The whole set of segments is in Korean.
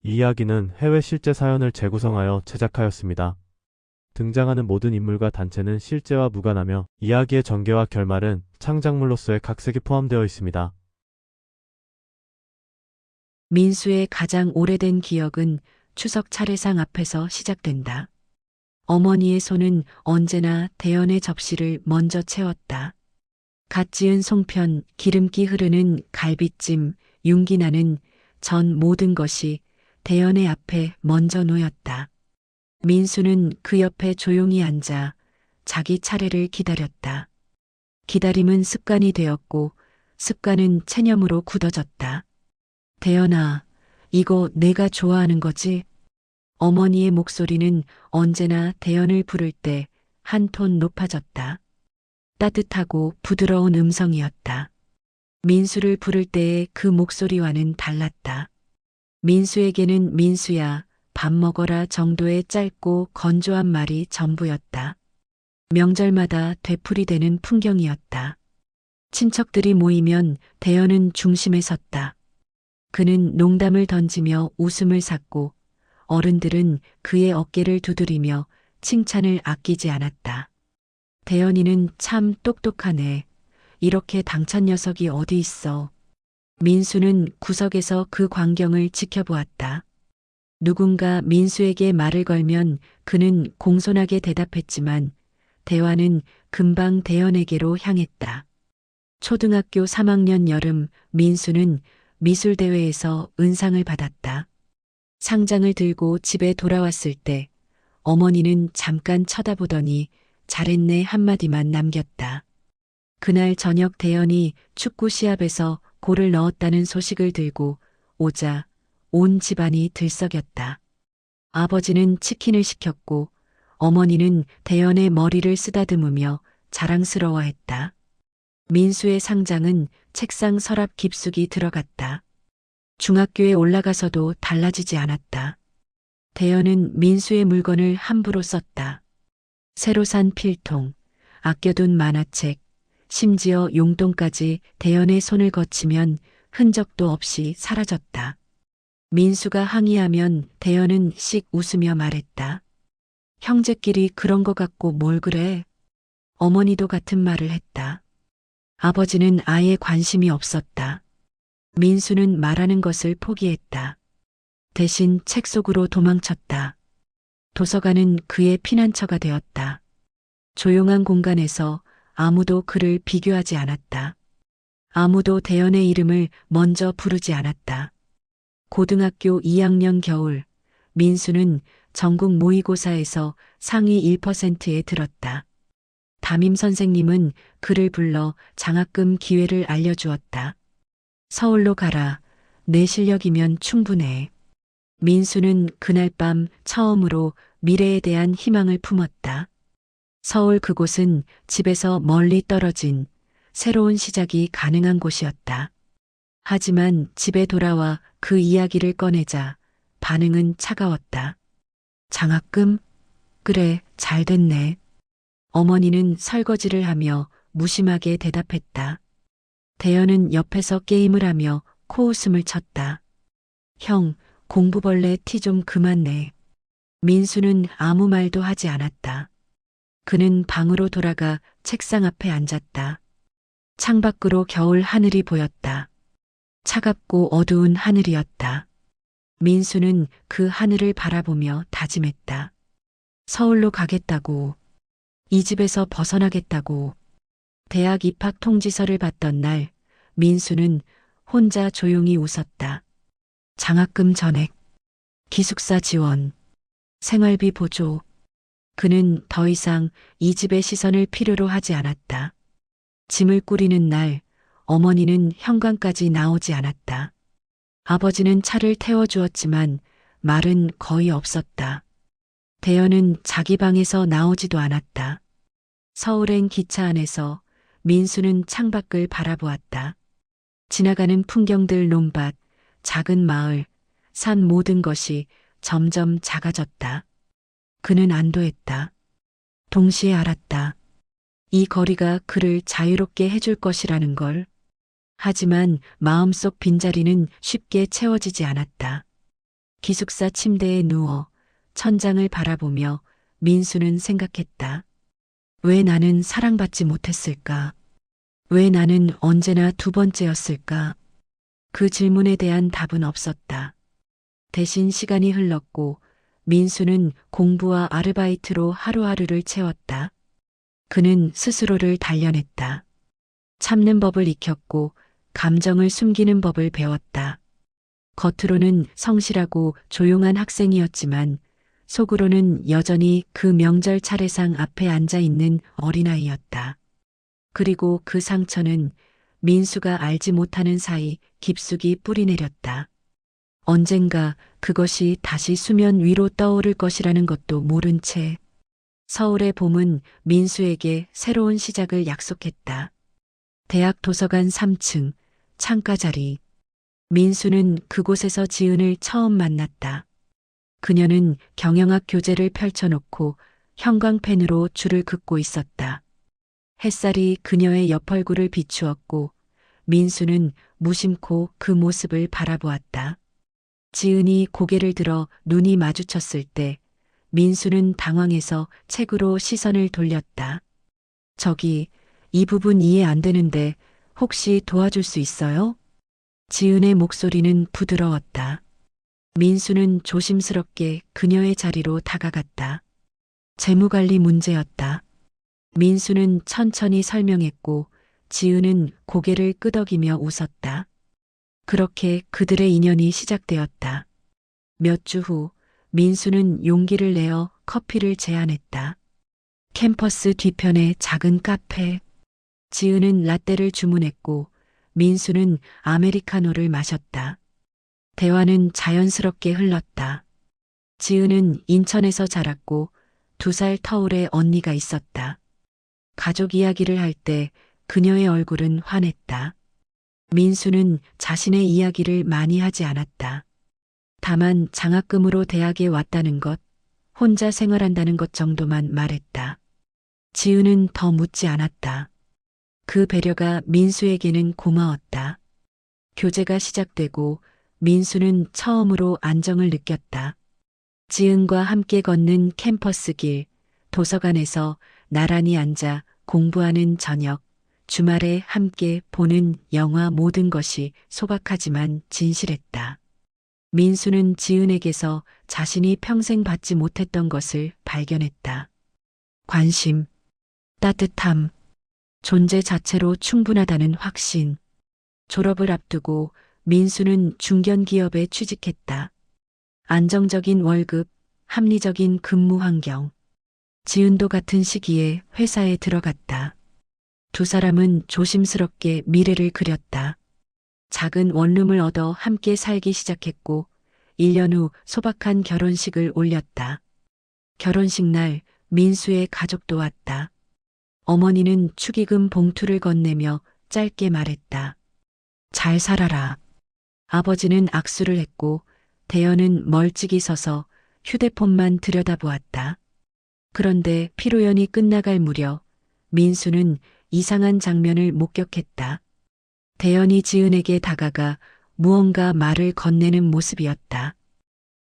이 이야기는 해외 실제 사연을 재구성하여 제작하였습니다. 등장하는 모든 인물과 단체는 실제와 무관하며 이야기의 전개와 결말은 창작물로서의 각색이 포함되어 있습니다. 민수의 가장 오래된 기억은 추석 차례상 앞에서 시작된다. 어머니의 손은 언제나 대연의 접시를 먼저 채웠다. 갓 지은 송편, 기름기 흐르는 갈비찜, 윤기 나는 전 모든 것이 대연의 앞에 먼저 놓였다. 민수는 그 옆에 조용히 앉아 자기 차례를 기다렸다. 기다림은 습관이 되었고 습관은 체념으로 굳어졌다. 대연아, 이거 내가 좋아하는 거지? 어머니의 목소리는 언제나 대연을 부를 때 한 톤 높아졌다. 따뜻하고 부드러운 음성이었다. 민수를 부를 때의 그 목소리와는 달랐다. 민수에게는 민수야, 밥 먹어라 정도의 짧고 건조한 말이 전부였다. 명절마다 되풀이되는 풍경이었다. 친척들이 모이면 대연은 중심에 섰다. 그는 농담을 던지며 웃음을 샀고 어른들은 그의 어깨를 두드리며 칭찬을 아끼지 않았다. 대연이는 참 똑똑하네. 이렇게 당찬 녀석이 어디 있어. 민수는 구석에서 그 광경을 지켜보았다. 누군가 민수에게 말을 걸면 그는 공손하게 대답했지만 대화는 금방 대연에게로 향했다. 초등학교 3학년 여름 민수는 미술대회에서 은상을 받았다. 상장을 들고 집에 돌아왔을 때 어머니는 잠깐 쳐다보더니 잘했네 한마디만 남겼다. 그날 저녁 대연이 축구 시합에서 골을 넣었다는 소식을 들고 오자 온 집안이 들썩였다. 아버지는 치킨을 시켰고 어머니는 대연의 머리를 쓰다듬으며 자랑스러워했다. 민수의 상장은 책상 서랍 깊숙이 들어갔다. 중학교에 올라가서도 달라지지 않았다. 대연은 민수의 물건을 함부로 썼다. 새로 산 필통, 아껴둔 만화책, 심지어 용돈까지 대연의 손을 거치면 흔적도 없이 사라졌다. 민수가 항의하면 대연은 씩 웃으며 말했다. 형제끼리 그런 거 갖고 뭘 그래? 어머니도 같은 말을 했다. 아버지는 아예 관심이 없었다. 민수는 말하는 것을 포기했다. 대신 책 속으로 도망쳤다. 도서관은 그의 피난처가 되었다. 조용한 공간에서 아무도 그를 비교하지 않았다. 아무도 대연의 이름을 먼저 부르지 않았다. 고등학교 2학년 겨울, 민수는 전국 모의고사에서 상위 1%에 들었다. 담임 선생님은 그를 불러 장학금 기회를 알려주었다. 서울로 가라. 내 실력이면 충분해. 민수는 그날 밤 처음으로 미래에 대한 희망을 품었다. 서울 그곳은 집에서 멀리 떨어진 새로운 시작이 가능한 곳이었다. 하지만 집에 돌아와 그 이야기를 꺼내자 반응은 차가웠다. 장학금? 그래, 잘 됐네. 어머니는 설거지를 하며 무심하게 대답했다. 대연은 옆에서 게임을 하며 코웃음을 쳤다. 형, 공부벌레 티 좀 그만 내. 민수는 아무 말도 하지 않았다. 그는 방으로 돌아가 책상 앞에 앉았다. 창밖으로 겨울 하늘이 보였다. 차갑고 어두운 하늘이었다. 민수는 그 하늘을 바라보며 다짐했다. 서울로 가겠다고. 이 집에서 벗어나겠다고. 대학 입학 통지서를 받던 날, 민수는 혼자 조용히 웃었다. 장학금 전액, 기숙사 지원, 생활비 보조. 그는 더 이상 이 집의 시선을 필요로 하지 않았다. 짐을 꾸리는 날, 어머니는 현관까지 나오지 않았다. 아버지는 차를 태워주었지만 말은 거의 없었다. 대연은 자기 방에서 나오지도 않았다. 서울행 기차 안에서 민수는 창밖을 바라보았다. 지나가는 풍경들 논밭, 작은 마을, 산 모든 것이 점점 작아졌다. 그는 안도했다. 동시에 알았다. 이 거리가 그를 자유롭게 해줄 것이라는 걸. 하지만 마음속 빈자리는 쉽게 채워지지 않았다. 기숙사 침대에 누워 천장을 바라보며 민수는 생각했다. 왜 나는 사랑받지 못했을까? 왜 나는 언제나 두 번째였을까? 그 질문에 대한 답은 없었다. 대신 시간이 흘렀고 민수는 공부와 아르바이트로 하루하루를 채웠다. 그는 스스로를 단련했다. 참는 법을 익혔고 감정을 숨기는 법을 배웠다. 겉으로는 성실하고 조용한 학생이었지만 속으로는 여전히 그 명절 차례상 앞에 앉아 있는 어린아이였다. 그리고 그 상처는 민수가 알지 못하는 사이 깊숙이 뿌리내렸다. 언젠가 그것이 다시 수면 위로 떠오를 것이라는 것도 모른 채 서울의 봄은 민수에게 새로운 시작을 약속했다. 대학 도서관 3층 창가 자리. 민수는 그곳에서 지은을 처음 만났다. 그녀는 경영학 교재를 펼쳐놓고 형광펜으로 줄을 긋고 있었다. 햇살이 그녀의 옆얼굴을 비추었고 민수는 무심코 그 모습을 바라보았다. 지은이 고개를 들어 눈이 마주쳤을 때 민수는 당황해서 책으로 시선을 돌렸다. 저기, 이 부분 이해 안 되는데 혹시 도와줄 수 있어요? 지은의 목소리는 부드러웠다. 민수는 조심스럽게 그녀의 자리로 다가갔다. 재무관리 문제였다. 민수는 천천히 설명했고 지은은 고개를 끄덕이며 웃었다. 그렇게 그들의 인연이 시작되었다. 몇 주 후 민수는 용기를 내어 커피를 제안했다. 캠퍼스 뒤편의 작은 카페. 지은은 라떼를 주문했고 민수는 아메리카노를 마셨다. 대화는 자연스럽게 흘렀다. 지은은 인천에서 자랐고 2살 터울의 언니가 있었다. 가족 이야기를 할 때 그녀의 얼굴은 환했다. 민수는 자신의 이야기를 많이 하지 않았다. 다만 장학금으로 대학에 왔다는 것, 혼자 생활한다는 것 정도만 말했다. 지은은 더 묻지 않았다. 그 배려가 민수에게는 고마웠다. 교제가 시작되고 민수는 처음으로 안정을 느꼈다. 지은과 함께 걷는 캠퍼스 길, 도서관에서 나란히 앉아 공부하는 저녁, 주말에 함께 보는 영화 모든 것이 소박하지만 진실했다. 민수는 지은에게서 자신이 평생 받지 못했던 것을 발견했다. 관심, 따뜻함, 존재 자체로 충분하다는 확신. 졸업을 앞두고 민수는 중견기업에 취직했다. 안정적인 월급, 합리적인 근무 환경. 지은도 같은 시기에 회사에 들어갔다. 두 사람은 조심스럽게 미래를 그렸다. 작은 원룸을 얻어 함께 살기 시작했고 1년 후 소박한 결혼식을 올렸다. 결혼식 날 민수의 가족도 왔다. 어머니는 축의금 봉투를 건네며 짧게 말했다. 잘 살아라. 아버지는 악수를 했고 대연은 멀찍이 서서 휴대폰만 들여다보았다. 그런데 피로연이 끝나갈 무렵 민수는 이상한 장면을 목격했다. 대연이 지은에게 다가가 무언가 말을 건네는 모습이었다.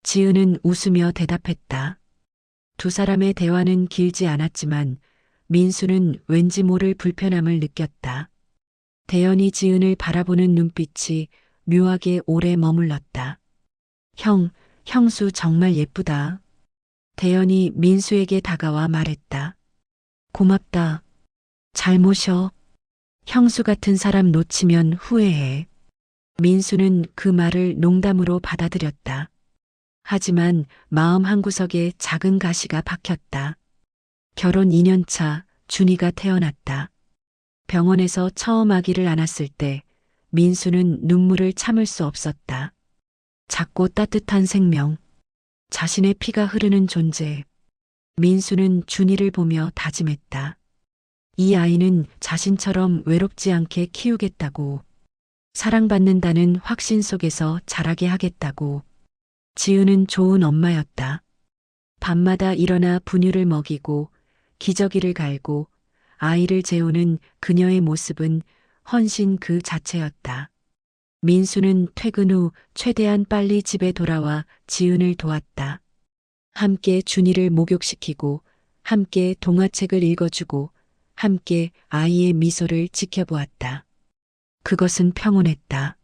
지은은 웃으며 대답했다. 두 사람의 대화는 길지 않았지만 민수는 왠지 모를 불편함을 느꼈다. 대연이 지은을 바라보는 눈빛이 묘하게 오래 머물렀다. 형수 정말 예쁘다. 대연이 민수에게 다가와 말했다. 고맙다. 잘 모셔. 형수 같은 사람 놓치면 후회해. 민수는 그 말을 농담으로 받아들였다. 하지만 마음 한구석에 작은 가시가 박혔다. 결혼 2년 차 준이가 태어났다. 병원에서 처음 아기를 안았을 때 민수는 눈물을 참을 수 없었다. 작고 따뜻한 생명, 자신의 피가 흐르는 존재. 민수는 준이를 보며 다짐했다. 이 아이는 자신처럼 외롭지 않게 키우겠다고. 사랑받는다는 확신 속에서 자라게 하겠다고. 지은은 좋은 엄마였다. 밤마다 일어나 분유를 먹이고 기저귀를 갈고 아이를 재우는 그녀의 모습은 헌신 그 자체였다. 민수는 퇴근 후 최대한 빨리 집에 돌아와 지은을 도왔다. 함께 준이를 목욕시키고, 함께 동화책을 읽어주고, 함께 아이의 미소를 지켜보았다. 그것은 평온했다.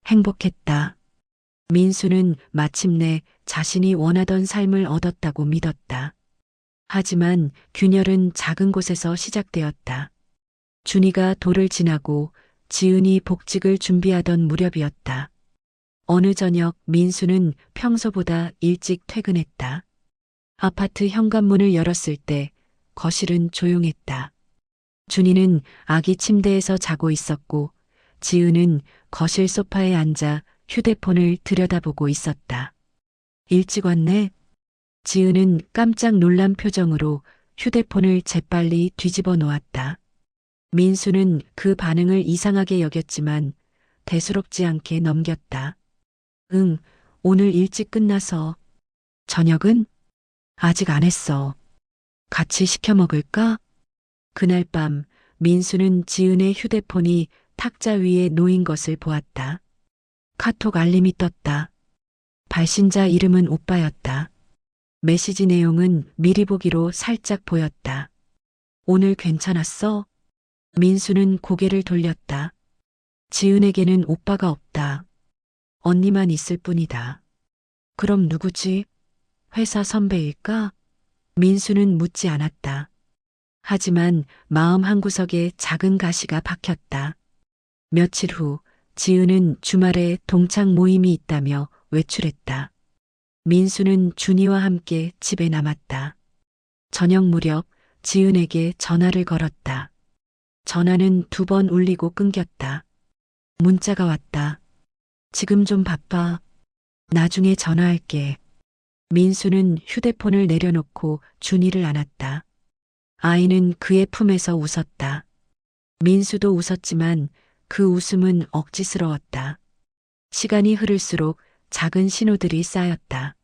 행복했다. 민수는 마침내 자신이 원하던 삶을 얻었다고 믿었다. 하지만 균열은 작은 곳에서 시작되었다. 준이가 돌을 지나고 지은이 복직을 준비하던 무렵이었다. 어느 저녁 민수는 평소보다 일찍 퇴근했다. 아파트 현관문을 열었을 때 거실은 조용했다. 준이는 아기 침대에서 자고 있었고 지은은 거실 소파에 앉아 휴대폰을 들여다보고 있었다. 일찍 왔네. 지은은 깜짝 놀란 표정으로 휴대폰을 재빨리 뒤집어 놓았다. 민수는 그 반응을 이상하게 여겼지만 대수롭지 않게 넘겼다. 응, 오늘 일찍 끝나서. 저녁은? 아직 안 했어. 같이 시켜 먹을까? 그날 밤 민수는 지은의 휴대폰이 탁자 위에 놓인 것을 보았다. 카톡 알림이 떴다. 발신자 이름은 오빠였다. 메시지 내용은 미리 보기로 살짝 보였다. 오늘 괜찮았어? 민수는 고개를 돌렸다. 지은에게는 오빠가 없다. 언니만 있을 뿐이다. 그럼 누구지? 회사 선배일까? 민수는 묻지 않았다. 하지만 마음 한구석에 작은 가시가 박혔다. 며칠 후 지은은 주말에 동창 모임이 있다며 외출했다. 민수는 준이와 함께 집에 남았다. 저녁 무렵 지은에게 전화를 걸었다. 전화는 2번 울리고 끊겼다. 문자가 왔다. 지금 좀 바빠. 나중에 전화할게. 민수는 휴대폰을 내려놓고 준이를 안았다. 아이는 그의 품에서 웃었다. 민수도 웃었지만 그 웃음은 억지스러웠다. 시간이 흐를수록 작은 신호들이 쌓였다.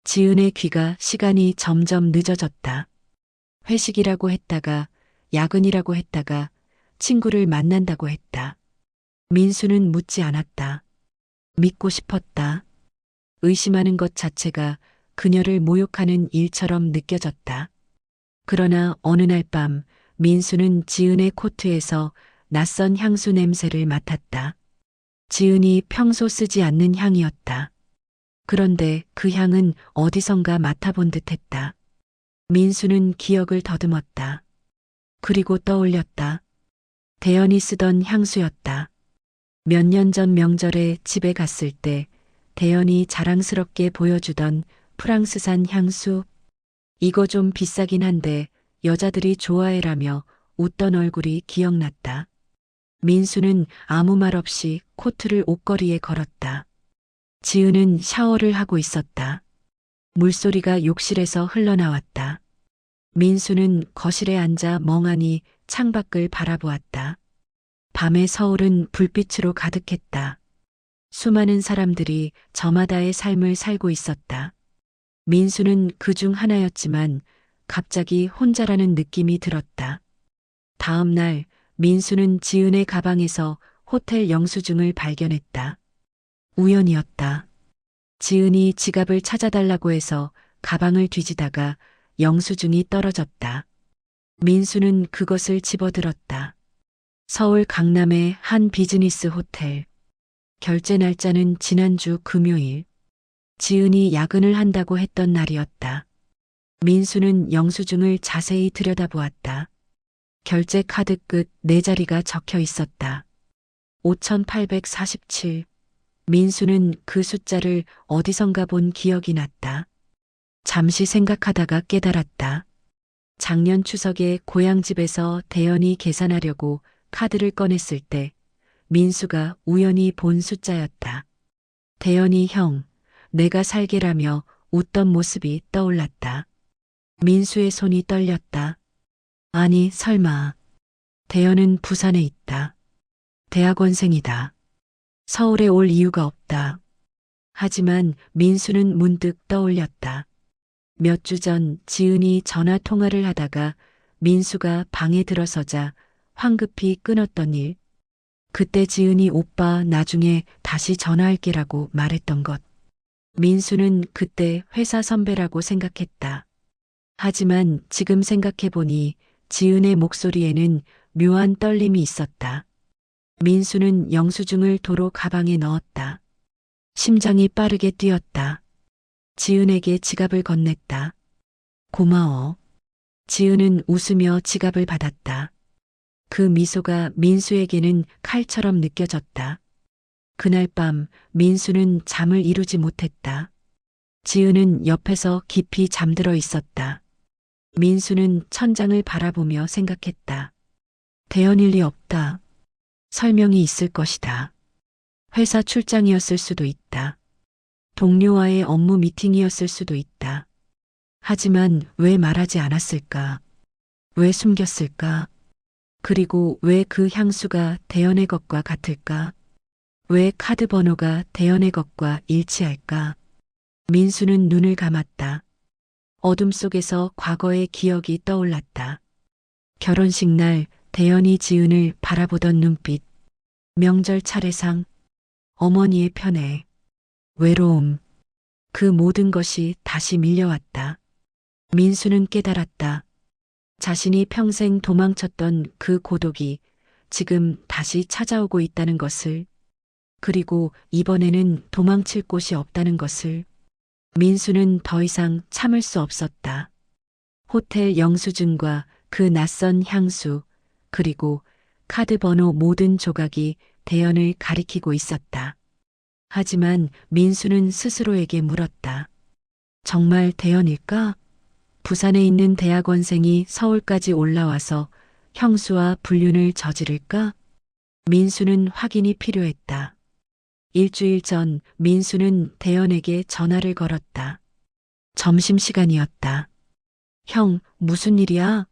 지은의 귀가 시간이 점점 늦어졌다. 회식이라고 했다가 야근이라고 했다가 친구를 만난다고 했다. 민수는 묻지 않았다. 믿고 싶었다. 의심하는 것 자체가 그녀를 모욕하는 일처럼 느껴졌다. 그러나 어느 날 밤 민수는 지은의 코트에서 낯선 향수 냄새를 맡았다. 지은이 평소 쓰지 않는 향이었다. 그런데 그 향은 어디선가 맡아본 듯했다. 민수는 기억을 더듬었다. 그리고 떠올렸다. 대연이 쓰던 향수였다. 몇 년 전 명절에 집에 갔을 때 대연이 자랑스럽게 보여주던 프랑스산 향수. 이거 좀 비싸긴 한데 여자들이 좋아해라며 웃던 얼굴이 기억났다. 민수는 아무 말 없이 코트를 옷걸이에 걸었다. 지은은 샤워를 하고 있었다. 물소리가 욕실에서 흘러나왔다. 민수는 거실에 앉아 멍하니 창밖을 바라보았다. 밤의 서울은 불빛으로 가득했다. 수많은 사람들이 저마다의 삶을 살고 있었다. 민수는 그 중 하나였지만 갑자기 혼자라는 느낌이 들었다. 다음 날 민수는 지은의 가방에서 호텔 영수증을 발견했다. 우연이었다. 지은이 지갑을 찾아달라고 해서 가방을 뒤지다가 영수증이 떨어졌다. 민수는 그것을 집어들었다. 서울 강남의 한 비즈니스 호텔. 결제 날짜는 지난주 금요일. 지은이 야근을 한다고 했던 날이었다. 민수는 영수증을 자세히 들여다보았다. 결제 카드 끝 4자리가 적혀 있었다. 5847. 민수는 그 숫자를 어디선가 본 기억이 났다. 잠시 생각하다가 깨달았다. 작년 추석에 고향집에서 대연이 계산하려고 카드를 꺼냈을 때 민수가 우연히 본 숫자였다. 대연이 형, 내가 살게라며 웃던 모습이 떠올랐다. 민수의 손이 떨렸다. 아니, 설마. 대연은 부산에 있다. 대학원생이다. 서울에 올 이유가 없다. 하지만 민수는 문득 떠올렸다. 몇 주 전 지은이 전화 통화를 하다가 민수가 방에 들어서자 황급히 끊었던 일. 그때 지은이 오빠 나중에 다시 전화할게라고 말했던 것. 민수는 그때 회사 선배라고 생각했다. 하지만 지금 생각해보니 지은의 목소리에는 묘한 떨림이 있었다. 민수는 영수증을 도로 가방에 넣었다. 심장이 빠르게 뛰었다. 지은에게 지갑을 건넸다. 고마워. 지은은 웃으며 지갑을 받았다. 그 미소가 민수에게는 칼처럼 느껴졌다. 그날 밤 민수는 잠을 이루지 못했다. 지은은 옆에서 깊이 잠들어 있었다. 민수는 천장을 바라보며 생각했다. 대현일 리 없다. 설명이 있을 것이다. 회사 출장이었을 수도 있다. 동료와의 업무 미팅이었을 수도 있다. 하지만 왜 말하지 않았을까? 왜 숨겼을까? 그리고 왜 그 향수가 대현의 것과 같을까? 왜 카드 번호가 대현의 것과 일치할까? 민수는 눈을 감았다. 어둠 속에서 과거의 기억이 떠올랐다. 결혼식 날 대현이 지은을 바라보던 눈빛, 명절 차례상, 어머니의 편애, 외로움, 그 모든 것이 다시 밀려왔다. 민수는 깨달았다. 자신이 평생 도망쳤던 그 고독이 지금 다시 찾아오고 있다는 것을, 그리고 이번에는 도망칠 곳이 없다는 것을. 민수는 더 이상 참을 수 없었다. 호텔 영수증과 그 낯선 향수, 그리고 카드 번호 모든 조각이 대현을 가리키고 있었다. 하지만 민수는 스스로에게 물었다. 정말 대현일까? 부산에 있는 대학원생이 서울까지 올라와서 형수와 불륜을 저지를까? 민수는 확인이 필요했다. 일주일 전 민수는 대현에게 전화를 걸었다. 점심시간이었다. 형, 무슨 일이야?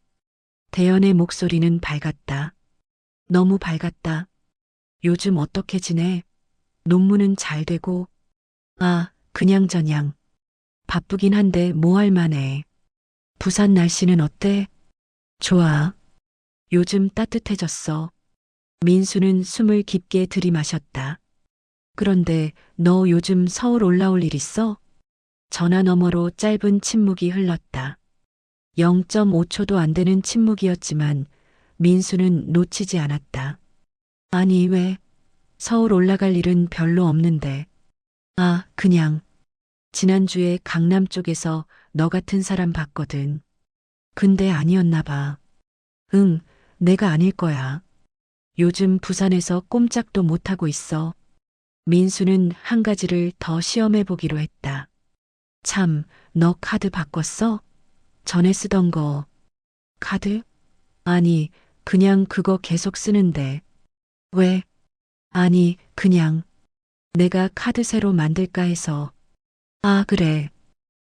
대현의 목소리는 밝았다. 너무 밝았다. 요즘 어떻게 지내? 논문은 잘 되고. 아, 그냥저냥. 바쁘긴 한데 뭐 할 만해. 부산 날씨는 어때? 좋아. 요즘 따뜻해졌어. 민수는 숨을 깊게 들이마셨다. 그런데 너 요즘 서울 올라올 일 있어? 전화 너머로 짧은 침묵이 흘렀다. 0.5초도 안 되는 침묵이었지만 민수는 놓치지 않았다. 아니 왜? 서울 올라갈 일은 별로 없는데. 아, 그냥. 지난주에 강남 쪽에서 너 같은 사람 봤거든. 근데 아니었나 봐. 응, 내가 아닐 거야. 요즘 부산에서 꼼짝도 못하고 있어. 민수는 한 가지를 더 시험해 보기로 했다. 참, 너 카드 바꿨어? 전에 쓰던 거. 카드? 아니, 그냥 그거 계속 쓰는데. 왜? 아니, 그냥. 내가 카드 새로 만들까 해서. 아, 그래.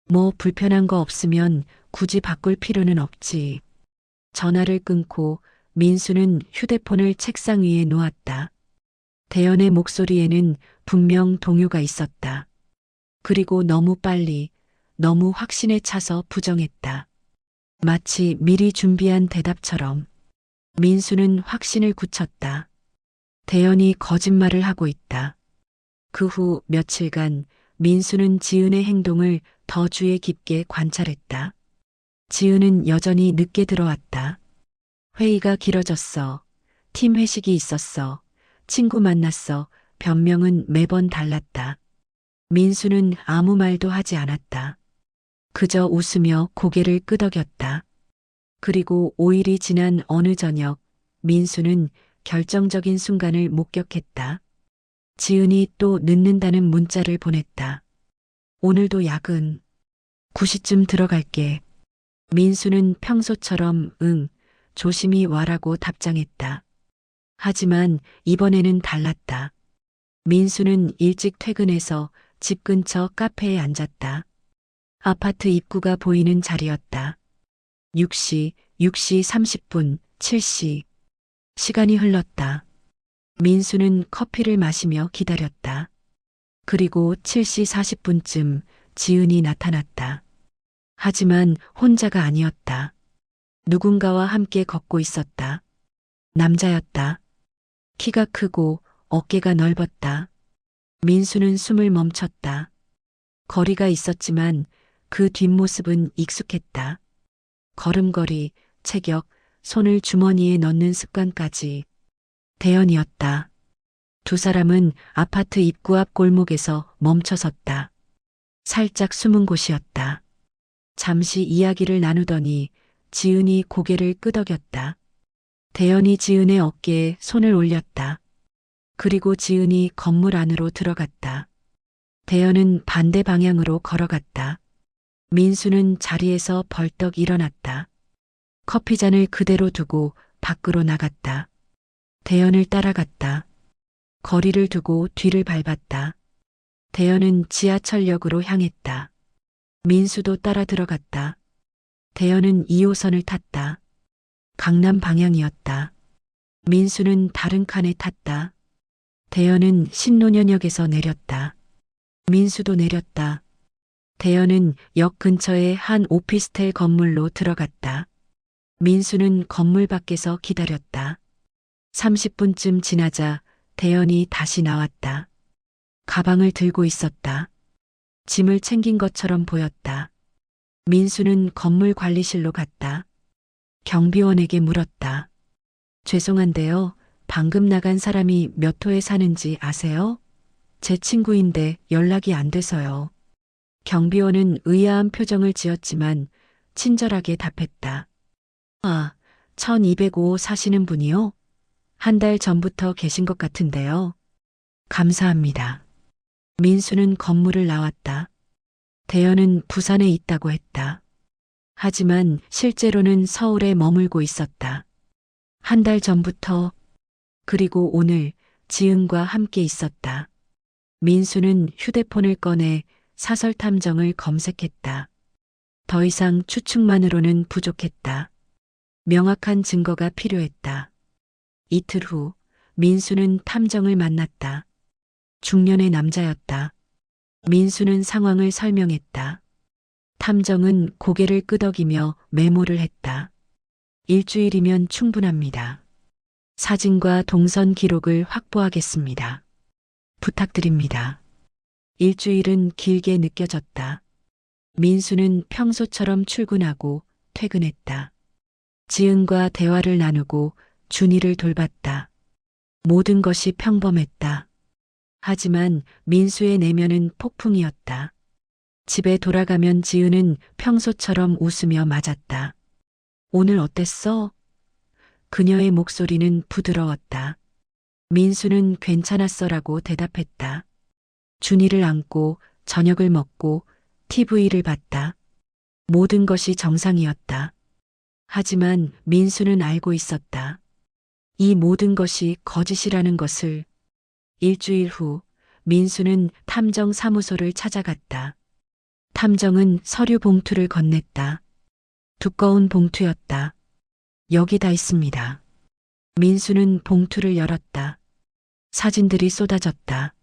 뭐 불편한 거 없으면 굳이 바꿀 필요는 없지. 전화를 끊고 민수는 휴대폰을 책상 위에 놓았다. 대현의 목소리에는 분명 동요가 있었다. 그리고 너무 빨리, 너무 확신에 차서 부정했다. 마치 미리 준비한 대답처럼. 민수는 확신을 굳혔다. 대현이 거짓말을 하고 있다. 그 후 며칠간 민수는 지은의 행동을 더 주의 깊게 관찰했다. 지은은 여전히 늦게 들어왔다. 회의가 길어졌어. 팀 회식이 있었어. 친구 만났어. 변명은 매번 달랐다. 민수는 아무 말도 하지 않았다. 그저 웃으며 고개를 끄덕였다. 그리고 5일이 지난 어느 저녁, 민수는 결정적인 순간을 목격했다. 지은이 또 늦는다는 문자를 보냈다. 오늘도 야근. 9시쯤 들어갈게. 민수는 평소처럼 응, 조심히 와라고 답장했다. 하지만 이번에는 달랐다. 민수는 일찍 퇴근해서 집 근처 카페에 앉았다. 아파트 입구가 보이는 자리였다. 6시, 6시 30분, 7시. 시간이 흘렀다. 민수는 커피를 마시며 기다렸다. 그리고 7시 40분쯤 지은이 나타났다. 하지만 혼자가 아니었다. 누군가와 함께 걷고 있었다. 남자였다. 키가 크고 어깨가 넓었다. 민수는 숨을 멈췄다. 거리가 있었지만 그 뒷모습은 익숙했다. 걸음걸이, 체격, 손을 주머니에 넣는 습관까지. 대연이었다. 두 사람은 아파트 입구 앞 골목에서 멈춰섰다. 살짝 숨은 곳이었다. 잠시 이야기를 나누더니 지은이 고개를 끄덕였다. 대연이 지은의 어깨에 손을 올렸다. 그리고 지은이 건물 안으로 들어갔다. 대연은 반대 방향으로 걸어갔다. 민수는 자리에서 벌떡 일어났다. 커피잔을 그대로 두고 밖으로 나갔다. 대연을 따라갔다. 거리를 두고 뒤를 밟았다. 대연은 지하철역으로 향했다. 민수도 따라 들어갔다. 대연은 2호선을 탔다. 강남 방향이었다. 민수는 다른 칸에 탔다. 대연은 신논현역에서 내렸다. 민수도 내렸다. 대연은 역 근처의 한 오피스텔 건물로 들어갔다. 민수는 건물 밖에서 기다렸다. 30분쯤 지나자 대연이 다시 나왔다. 가방을 들고 있었다. 짐을 챙긴 것처럼 보였다. 민수는 건물 관리실로 갔다. 경비원에게 물었다. 죄송한데요. 방금 나간 사람이 몇 호에 사는지 아세요? 제 친구인데 연락이 안 돼서요. 경비원은 의아한 표정을 지었지만 친절하게 답했다. 아, 1205호 사시는 분이요? 한 달 전부터 계신 것 같은데요. 감사합니다. 민수는 건물을 나왔다. 대연은 부산에 있다고 했다. 하지만 실제로는 서울에 머물고 있었다. 한 달 전부터, 그리고 오늘 지은과 함께 있었다. 민수는 휴대폰을 꺼내 사설 탐정을 검색했다. 더 이상 추측만으로는 부족했다. 명확한 증거가 필요했다. 이틀 후 민수는 탐정을 만났다. 중년의 남자였다. 민수는 상황을 설명했다. 탐정은 고개를 끄덕이며 메모를 했다. 일주일이면 충분합니다. 사진과 동선 기록을 확보하겠습니다. 부탁드립니다. 일주일은 길게 느껴졌다. 민수는 평소처럼 출근하고 퇴근했다. 지은과 대화를 나누고 준이를 돌봤다. 모든 것이 평범했다. 하지만 민수의 내면은 폭풍이었다. 집에 돌아가면 지은은 평소처럼 웃으며 맞았다. 오늘 어땠어? 그녀의 목소리는 부드러웠다. 민수는 괜찮았어라고 대답했다. 준이를 안고 저녁을 먹고 TV를 봤다. 모든 것이 정상이었다. 하지만 민수는 알고 있었다. 이 모든 것이 거짓이라는 것을. 일주일 후 민수는 탐정 사무소를 찾아갔다. 탐정은 서류 봉투를 건넸다. 두꺼운 봉투였다. 여기 다 있습니다. 민수는 봉투를 열었다. 사진들이 쏟아졌다.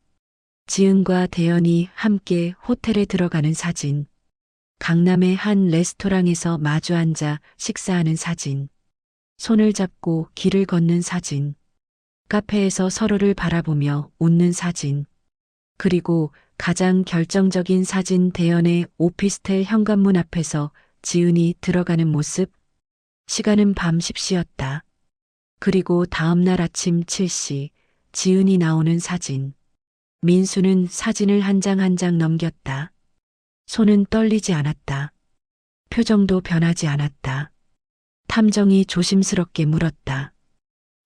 지은과 대연이 함께 호텔에 들어가는 사진. 강남의 한 레스토랑에서 마주 앉아 식사하는 사진. 손을 잡고 길을 걷는 사진. 카페에서 서로를 바라보며 웃는 사진. 그리고 가장 결정적인 사진, 대연의 오피스텔 현관문 앞에서 지은이 들어가는 모습. 시간은 밤 10시였다. 그리고 다음 날 아침 7시 지은이 나오는 사진. 민수는 사진을 한 장 한 장 넘겼다. 손은 떨리지 않았다. 표정도 변하지 않았다. 탐정이 조심스럽게 물었다.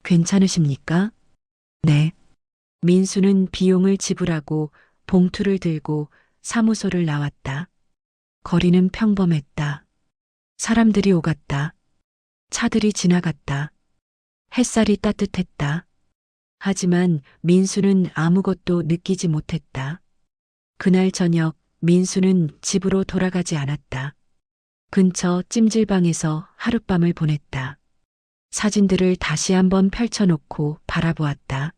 괜찮으십니까? 네. 민수는 비용을 지불하고 봉투를 들고 사무소를 나왔다. 거리는 평범했다. 사람들이 오갔다. 차들이 지나갔다. 햇살이 따뜻했다. 하지만 민수는 아무것도 느끼지 못했다. 그날 저녁 민수는 집으로 돌아가지 않았다. 근처 찜질방에서 하룻밤을 보냈다. 사진들을 다시 한번 펼쳐놓고 바라보았다.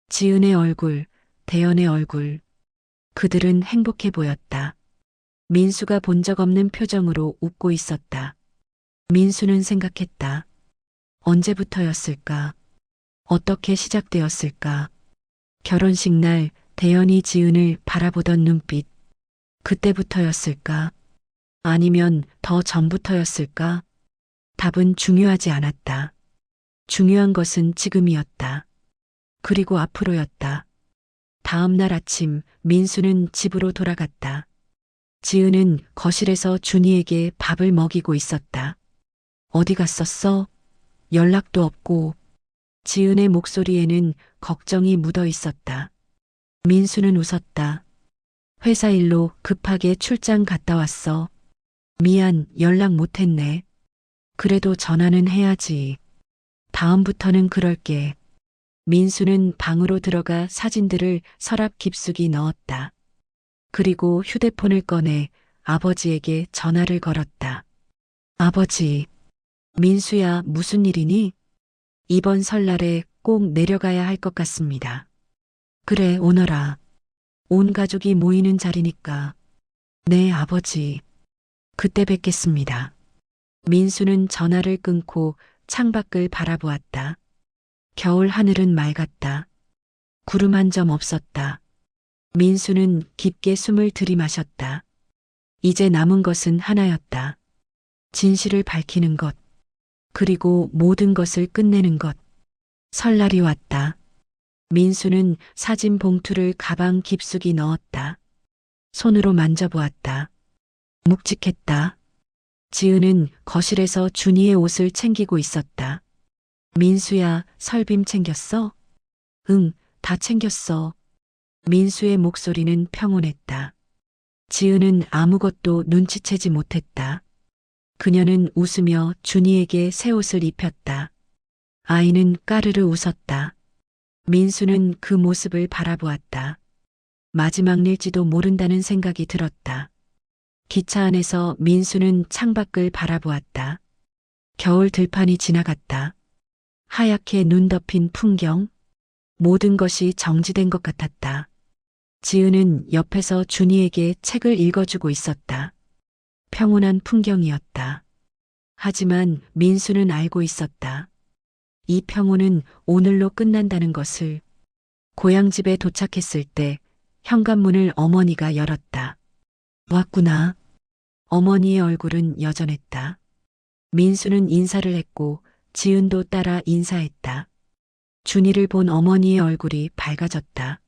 지은의 얼굴, 대연의 얼굴. 그들은 행복해 보였다. 민수가 본 적 없는 표정으로 웃고 있었다. 민수는 생각했다. 언제부터였을까? 어떻게 시작되었을까? 결혼식 날 대연이 지은을 바라보던 눈빛. 그때부터였을까? 아니면 더 전부터였을까? 답은 중요하지 않았다. 중요한 것은 지금이었다. 그리고 앞으로였다. 다음 날 아침 민수는 집으로 돌아갔다. 지은은 거실에서 준이에게 밥을 먹이고 있었다. 어디 갔었어? 연락도 없고. 지은의 목소리에는 걱정이 묻어 있었다. 민수는 웃었다. 회사 일로 급하게 출장 갔다 왔어. 미안, 연락 못했네. 그래도 전화는 해야지. 다음부터는 그럴게. 민수는 방으로 들어가 사진들을 서랍 깊숙이 넣었다. 그리고 휴대폰을 꺼내 아버지에게 전화를 걸었다. 아버지, 민수야, 무슨 일이니? 이번 설날에 꼭 내려가야 할 것 같습니다. 그래, 오너라. 온 가족이 모이는 자리니까. 네, 아버지. 그때 뵙겠습니다. 민수는 전화를 끊고 창밖을 바라보았다. 겨울 하늘은 맑았다. 구름 한 점 없었다. 민수는 깊게 숨을 들이마셨다. 이제 남은 것은 하나였다. 진실을 밝히는 것. 그리고 모든 것을 끝내는 것. 설날이 왔다. 민수는 사진 봉투를 가방 깊숙이 넣었다. 손으로 만져보았다. 묵직했다. 지은은 거실에서 준이의 옷을 챙기고 있었다. 민수야, 설빔 챙겼어? 응, 다 챙겼어. 민수의 목소리는 평온했다. 지은은 아무것도 눈치채지 못했다. 그녀는 웃으며 준이에게 새 옷을 입혔다. 아이는 까르르 웃었다. 민수는 그 모습을 바라보았다. 마지막 일지도 모른다는 생각이 들었다. 기차 안에서 민수는 창밖을 바라보았다. 겨울 들판이 지나갔다. 하얗게 눈 덮인 풍경. 모든 것이 정지된 것 같았다. 지은은 옆에서 준이에게 책을 읽어주고 있었다. 평온한 풍경이었다. 하지만 민수는 알고 있었다. 이 평온은 오늘로 끝난다는 것을. 고향집에 도착했을 때 현관문을 어머니가 열었다. 왔구나. 어머니의 얼굴은 여전했다. 민수는 인사를 했고 지은도 따라 인사했다. 준이를 본 어머니의 얼굴이 밝아졌다.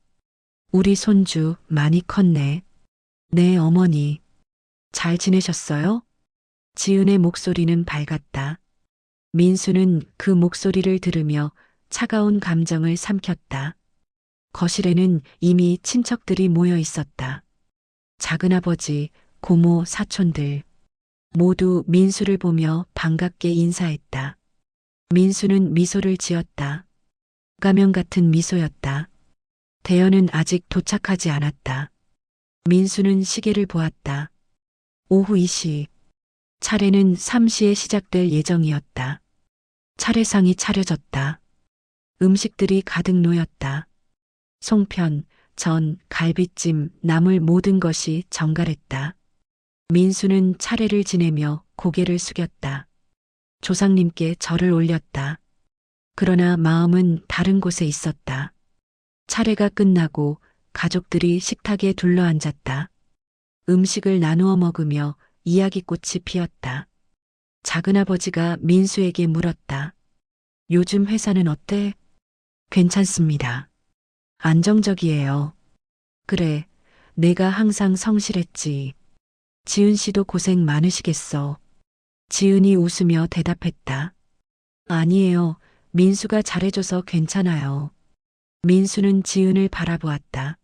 우리 손주 많이 컸네. 네, 어머니. 잘 지내셨어요? 지은의 목소리는 밝았다. 민수는 그 목소리를 들으며 차가운 감정을 삼켰다. 거실에는 이미 친척들이 모여 있었다. 작은아버지, 고모, 사촌들. 모두 민수를 보며 반갑게 인사했다. 민수는 미소를 지었다. 가면 같은 미소였다. 대연은 아직 도착하지 않았다. 민수는 시계를 보았다. 오후 2시. 차례는 3시에 시작될 예정이었다. 차례상이 차려졌다. 음식들이 가득 놓였다. 송편, 전, 갈비찜, 나물 모든 것이 정갈했다. 민수는 차례를 지내며 고개를 숙였다. 조상님께 절을 올렸다. 그러나 마음은 다른 곳에 있었다. 차례가 끝나고 가족들이 식탁에 둘러앉았다. 음식을 나누어 먹으며 이야기꽃이 피었다. 작은아버지가 민수에게 물었다. 요즘 회사는 어때? 괜찮습니다. 안정적이에요. 그래, 내가 항상 성실했지. 지은 씨도 고생 많으시겠어. 지은이 웃으며 대답했다. 아니에요. 민수가 잘해줘서 괜찮아요. 민수는 지은을 바라보았다.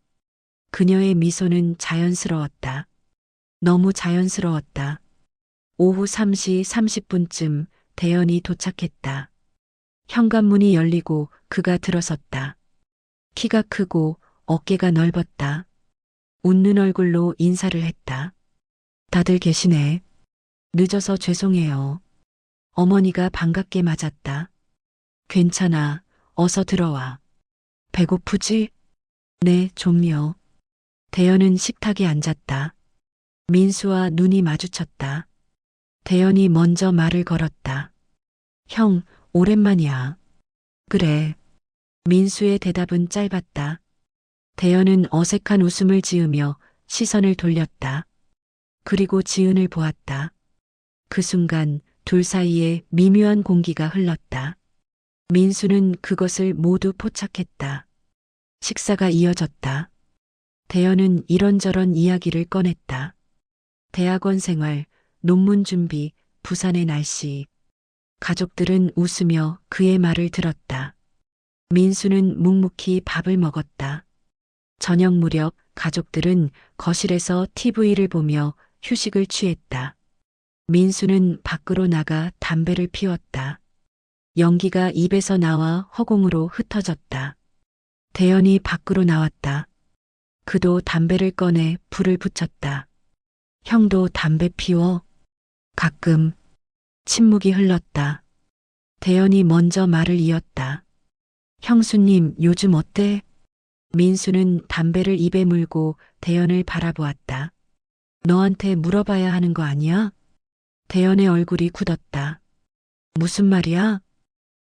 그녀의 미소는 자연스러웠다. 너무 자연스러웠다. 오후 3시 30분쯤 대연이 도착했다. 현관문이 열리고 그가 들어섰다. 키가 크고 어깨가 넓었다. 웃는 얼굴로 인사를 했다. 다들 계시네. 늦어서 죄송해요. 어머니가 반갑게 맞았다. 괜찮아. 어서 들어와. 배고프지? 네, 좀요. 대연은 식탁에 앉았다. 민수와 눈이 마주쳤다. 대연이 먼저 말을 걸었다. 형, 오랜만이야. 그래. 민수의 대답은 짧았다. 대연은 어색한 웃음을 지으며 시선을 돌렸다. 그리고 지은을 보았다. 그 순간 둘 사이에 미묘한 공기가 흘렀다. 민수는 그것을 모두 포착했다. 식사가 이어졌다. 대연은 이런저런 이야기를 꺼냈다. 대학원 생활, 논문 준비, 부산의 날씨. 가족들은 웃으며 그의 말을 들었다. 민수는 묵묵히 밥을 먹었다. 저녁 무렵 가족들은 거실에서 TV를 보며 휴식을 취했다. 민수는 밖으로 나가 담배를 피웠다. 연기가 입에서 나와 허공으로 흩어졌다. 대연이 밖으로 나왔다. 그도 담배를 꺼내 불을 붙였다. 형도 담배 피워? 가끔. 침묵이 흘렀다. 대연이 먼저 말을 이었다. 형수님, 요즘 어때? 민수는 담배를 입에 물고 대연을 바라보았다. 너한테 물어봐야 하는 거 아니야? 대연의 얼굴이 굳었다. 무슨 말이야?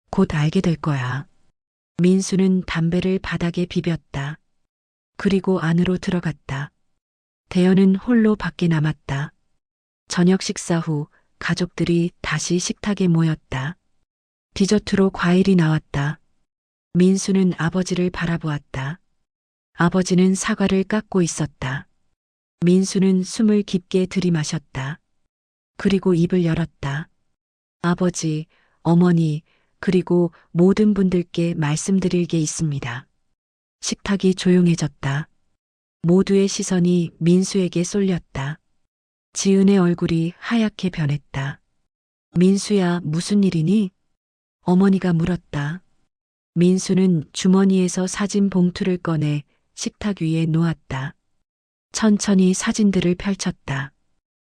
곧 알게 될 거야. 민수는 담배를 바닥에 비볐다. 그리고 안으로 들어갔다. 대연은 홀로 밖에 남았다. 저녁 식사 후 가족들이 다시 식탁에 모였다. 디저트로 과일이 나왔다. 민수는 아버지를 바라보았다. 아버지는 사과를 깎고 있었다. 민수는 숨을 깊게 들이마셨다. 그리고 입을 열었다. 아버지, 어머니, 그리고 모든 분들께 말씀드릴 게 있습니다. 식탁이 조용해졌다. 모두의 시선이 민수에게 쏠렸다. 지은의 얼굴이 하얗게 변했다. 민수야, 무슨 일이니? 어머니가 물었다. 민수는 주머니에서 사진 봉투를 꺼내 식탁 위에 놓았다. 천천히 사진들을 펼쳤다.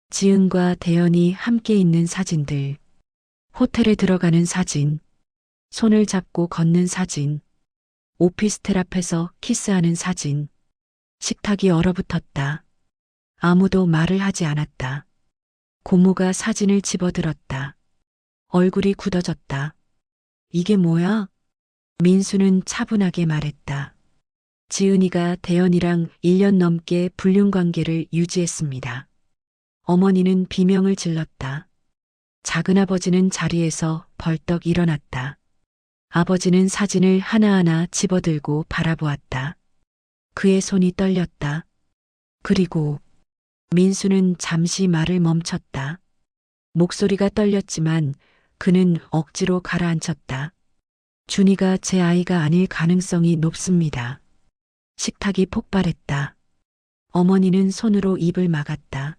지은과 대연이 함께 있는 사진들. 호텔에 들어가는 사진. 손을 잡고 걷는 사진. 오피스텔 앞에서 키스하는 사진. 식탁이 얼어붙었다. 아무도 말을 하지 않았다. 고모가 사진을 집어들었다. 얼굴이 굳어졌다. 이게 뭐야? 민수는 차분하게 말했다. 지은이가 대연이랑 1년 넘게 불륜 관계를 유지했습니다. 어머니는 비명을 질렀다. 작은아버지는 자리에서 벌떡 일어났다. 아버지는 사진을 하나하나 집어들고 바라보았다. 그의 손이 떨렸다. 그리고 민수는 잠시 말을 멈췄다. 목소리가 떨렸지만 그는 억지로 가라앉혔다. 준이가 제 아이가 아닐 가능성이 높습니다. 식탁이 폭발했다. 어머니는 손으로 입을 막았다.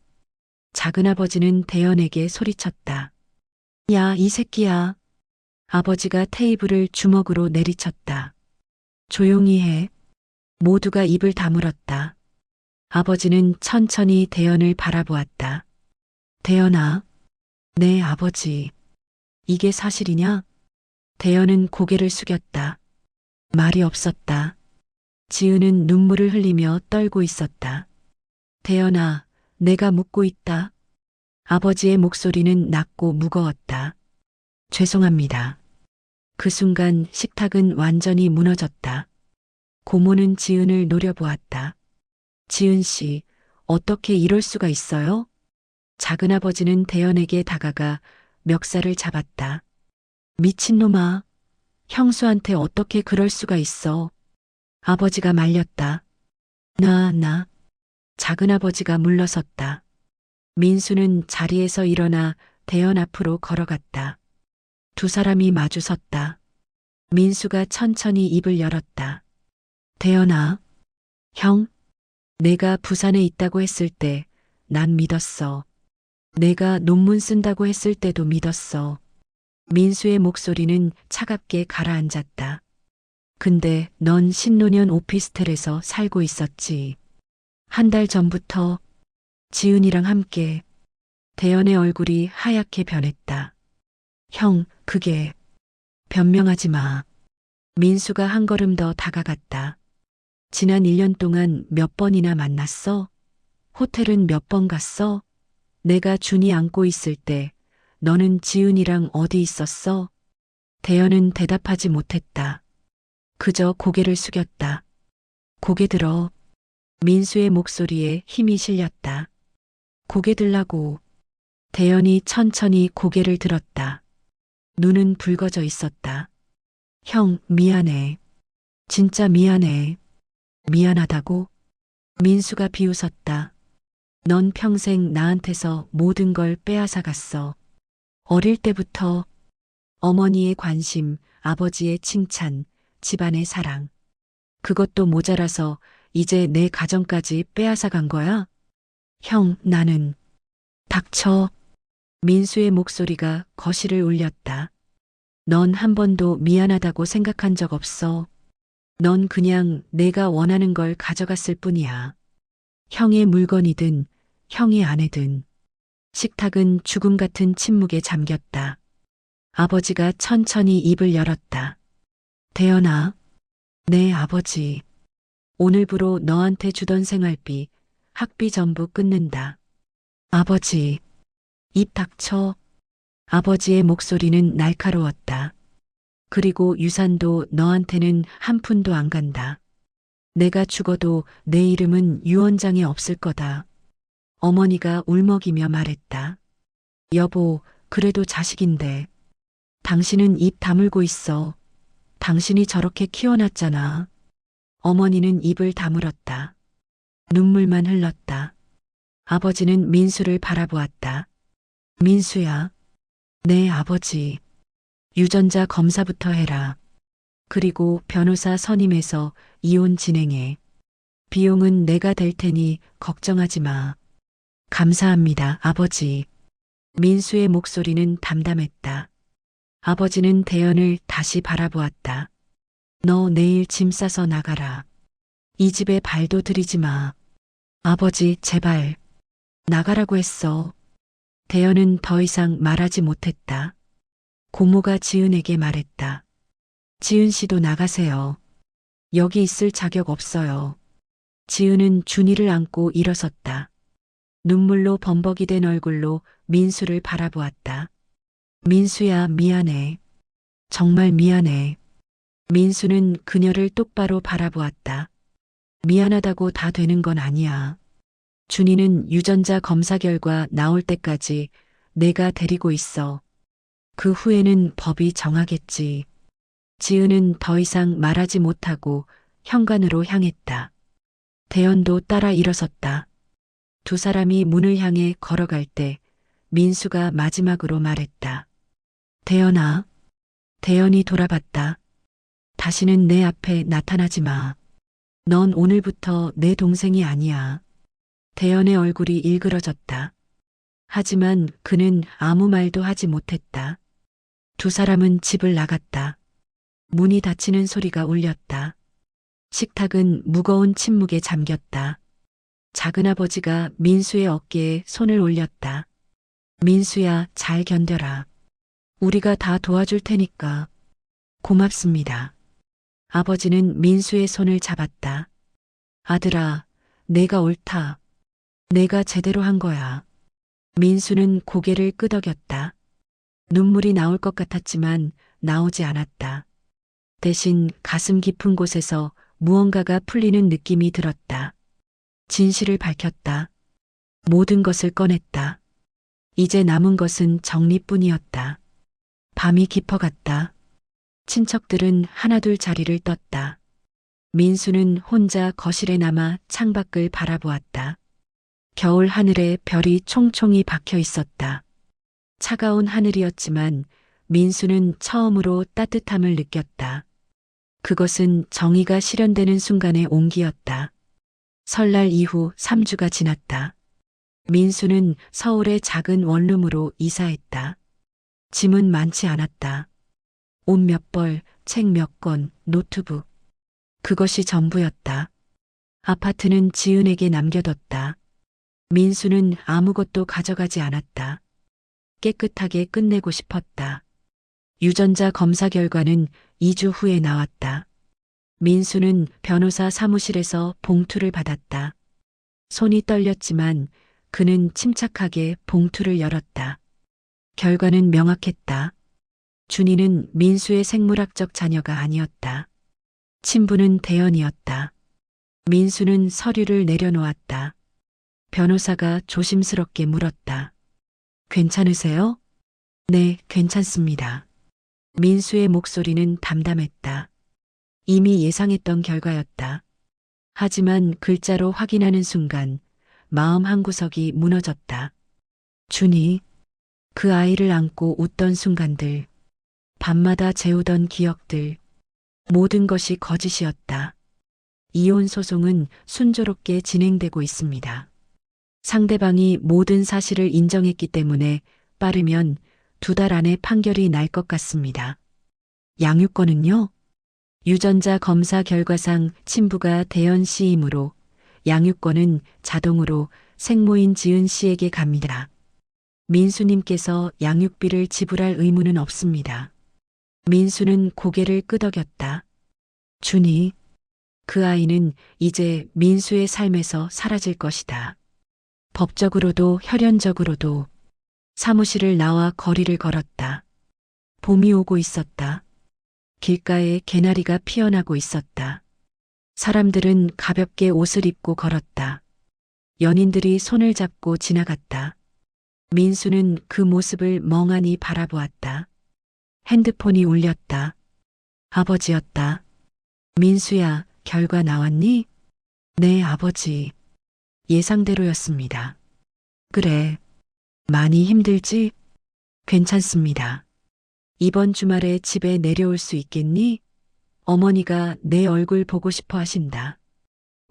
작은아버지는 대연에게 소리쳤다. 야, 이 새끼야. 아버지가 테이블을 주먹으로 내리쳤다. 조용히 해. 모두가 입을 다물었다. 아버지는 천천히 대연을 바라보았다. 대연아. 네, 아버지. 이게 사실이냐? 대연은 고개를 숙였다. 말이 없었다. 지은은 눈물을 흘리며 떨고 있었다. 대연아, 내가 묻고 있다. 아버지의 목소리는 낮고 무거웠다. 죄송합니다. 그 순간 식탁은 완전히 무너졌다. 고모는 지은을 노려보았다. 지은 씨, 어떻게 이럴 수가 있어요? 작은아버지는 대연에게 다가가 멱살을 잡았다. 미친놈아, 형수한테 어떻게 그럴 수가 있어? 아버지가 말렸다. 나. 작은아버지가 물러섰다. 민수는 자리에서 일어나 대연 앞으로 걸어갔다. 두 사람이 마주섰다. 민수가 천천히 입을 열었다. 대연아, 형, 내가 부산에 있다고 했을 때 난 믿었어. 내가 논문 쓴다고 했을 때도 믿었어. 민수의 목소리는 차갑게 가라앉았다. 근데 넌 신노년 오피스텔에서 살고 있었지. 한 달 전부터 지은이랑 함께. 대연의 얼굴이 하얗게 변했다. 형, 그게. 변명하지 마. 민수가 한 걸음 더 다가갔다. 지난 1년 동안 몇 번이나 만났어? 호텔은 몇 번 갔어? 내가 준이 안고 있을 때 너는 지은이랑 어디 있었어? 대연은 대답하지 못했다. 그저 고개를 숙였다. 고개 들어. 민수의 목소리에 힘이 실렸다. 고개 들라고. 대연이 천천히 고개를 들었다. 눈은 붉어져 있었다. 형, 미안해. 진짜 미안해. 미안하다고? 민수가 비웃었다. 넌 평생 나한테서 모든 걸 빼앗아 갔어. 어릴 때부터 어머니의 관심, 아버지의 칭찬, 집안의 사랑. 그것도 모자라서 이제 내 가정까지 빼앗아 간 거야? 형, 나는. 닥쳐. 민수의 목소리가 거실을 울렸다. 넌 한 번도 미안하다고 생각한 적 없어. 넌 그냥 내가 원하는 걸 가져갔을 뿐이야. 형의 물건이든 형의 아내든. 식탁은 죽음 같은 침묵에 잠겼다. 아버지가 천천히 입을 열었다. 대연아, 내 아버지. 오늘부로 너한테 주던 생활비, 학비 전부 끊는다. 아버지. 입 닥쳐. 아버지의 목소리는 날카로웠다. 그리고 유산도 너한테는 한 푼도 안 간다. 내가 죽어도 내 이름은 유언장에 없을 거다. 어머니가 울먹이며 말했다. 여보, 그래도 자식인데. 당신은 입 다물고 있어. 당신이 저렇게 키워놨잖아. 어머니는 입을 다물었다. 눈물만 흘렀다. 아버지는 민수를 바라보았다. 민수야, 내 아버지. 유전자 검사부터 해라. 그리고 변호사 선임해서 이혼 진행해. 비용은 내가 댈 테니 걱정하지 마. 감사합니다, 아버지. 민수의 목소리는 담담했다. 아버지는 대연을 다시 바라보았다. 너 내일 짐 싸서 나가라. 이 집에 발도 들이지 마. 아버지, 제발. 나가라고 했어. 대연은 더 이상 말하지 못했다. 고모가 지은에게 말했다. 지은 씨도 나가세요. 여기 있을 자격 없어요. 지은은 준이를 안고 일어섰다. 눈물로 범벅이 된 얼굴로 민수를 바라보았다. 민수야, 미안해. 정말 미안해. 민수는 그녀를 똑바로 바라보았다. 미안하다고 다 되는 건 아니야. 준이는 유전자 검사 결과 나올 때까지 내가 데리고 있어. 그 후에는 법이 정하겠지. 지은은 더 이상 말하지 못하고 현관으로 향했다. 대연도 따라 일어섰다. 두 사람이 문을 향해 걸어갈 때 민수가 마지막으로 말했다. 대연아. 대연이 돌아봤다. 다시는 내 앞에 나타나지 마. 넌 오늘부터 내 동생이 아니야. 대연의 얼굴이 일그러졌다. 하지만 그는 아무 말도 하지 못했다. 두 사람은 집을 나갔다. 문이 닫히는 소리가 울렸다. 식탁은 무거운 침묵에 잠겼다. 작은아버지가 민수의 어깨에 손을 올렸다. 민수야, 잘 견뎌라. 우리가 다 도와줄 테니까. 고맙습니다. 아버지는 민수의 손을 잡았다. 아들아, 내가 옳다. 내가 제대로 한 거야. 민수는 고개를 끄덕였다. 눈물이 나올 것 같았지만 나오지 않았다. 대신 가슴 깊은 곳에서 무언가가 풀리는 느낌이 들었다. 진실을 밝혔다. 모든 것을 꺼냈다. 이제 남은 것은 정리뿐이었다. 밤이 깊어갔다. 친척들은 하나둘 자리를 떴다. 민수는 혼자 거실에 남아 창밖을 바라보았다. 겨울 하늘에 별이 총총히 박혀 있었다. 차가운 하늘이었지만 민수는 처음으로 따뜻함을 느꼈다. 그것은 정의가 실현되는 순간의 온기였다. 설날 이후 3주가 지났다. 민수는 서울의 작은 원룸으로 이사했다. 짐은 많지 않았다. 옷 몇 벌, 책 몇 권, 노트북. 그것이 전부였다. 아파트는 지은에게 남겨뒀다. 민수는 아무것도 가져가지 않았다. 깨끗하게 끝내고 싶었다. 유전자 검사 결과는 2주 후에 나왔다. 민수는 변호사 사무실에서 봉투를 받았다. 손이 떨렸지만 그는 침착하게 봉투를 열었다. 결과는 명확했다. 준이는 민수의 생물학적 자녀가 아니었다. 친부는 대연이었다. 민수는 서류를 내려놓았다. 변호사가 조심스럽게 물었다. 괜찮으세요? 네, 괜찮습니다. 민수의 목소리는 담담했다. 이미 예상했던 결과였다. 하지만 글자로 확인하는 순간 마음 한구석이 무너졌다. 준이, 그 아이를 안고 웃던 순간들, 밤마다 재우던 기억들, 모든 것이 거짓이었다. 이혼 소송은 순조롭게 진행되고 있습니다. 상대방이 모든 사실을 인정했기 때문에 빠르면 2달 안에 판결이 날 것 같습니다. 양육권은요? 유전자 검사 결과상 친부가 대연 씨이므로 양육권은 자동으로 생모인 지은 씨에게 갑니다. 민수님께서 양육비를 지불할 의무는 없습니다. 민수는 고개를 끄덕였다. 준이, 그 아이는 이제 민수의 삶에서 사라질 것이다. 법적으로도 혈연적으로도. 사무실을 나와 거리를 걸었다. 봄이 오고 있었다. 길가에 개나리가 피어나고 있었다. 사람들은 가볍게 옷을 입고 걸었다. 연인들이 손을 잡고 지나갔다. 민수는 그 모습을 멍하니 바라보았다. 핸드폰이 울렸다. 아버지였다. 민수야, 결과 나왔니? 네, 아버지. 예상대로였습니다. 그래. 많이 힘들지? 괜찮습니다. 이번 주말에 집에 내려올 수 있겠니? 어머니가 내 얼굴 보고 싶어 하신다.